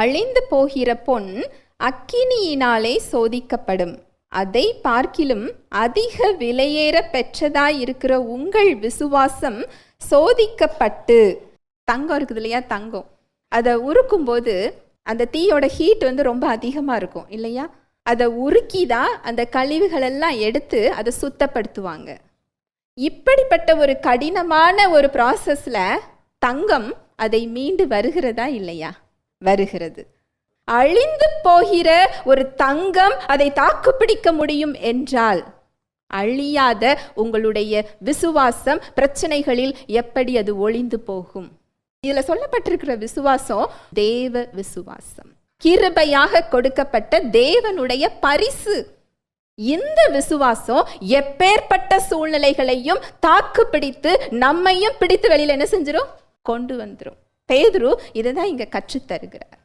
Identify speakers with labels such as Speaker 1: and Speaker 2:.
Speaker 1: அழிந்து போகிற பொன் அக்கினியினாலே சோதிக்கப்படும். அதை பார்க்கிலும் அதிக விலையேற பெற்றதாயிருக்கிற உங்கள் விசுவாசம் சோதிக்கப்பட்டு, தங்கம் இருக்குது இல்லையா, தங்கம் அதை உருக்கும்போது அந்த தீயோட ஹீட் ரொம்ப அதிகமாக இருக்கும் இல்லையா. அதை உருக்கி தான் அந்த கழிவுகளெல்லாம் எடுத்து அதை சுத்தப்படுத்துவாங்க. இப்படிப்பட்ட ஒரு கடினமான ஒரு ப்ராசஸில் தங்கம் அதை மீண்டு வருகிறதா இல்லையா? வருகிறது. அழிந்து போகிற ஒரு தங்கம் அதை தாக்குப்பிடிக்க முடியும் என்றால், அழியாத உங்களுடைய விசுவாசம் பிரச்சனைகளில் எப்படி அது ஒளிந்து போகும்? இதுல சொல்லப்பட்டிருக்கிற விசுவாசம் தேவ விசுவாசம், கிருபையாக கொடுக்கப்பட்ட தேவனுடைய பரிசு. இந்த விசுவாசம் எப்பேற்பட்ட சூழ்நிலைகளையும் தாக்கு பிடித்து நம்மையும் பிடித்து வெளியில என்ன செஞ்சிடும்? கொண்டு வந்துடும். பேதுரு இதை தான் இங்க கற்றுத்தருகிறார்.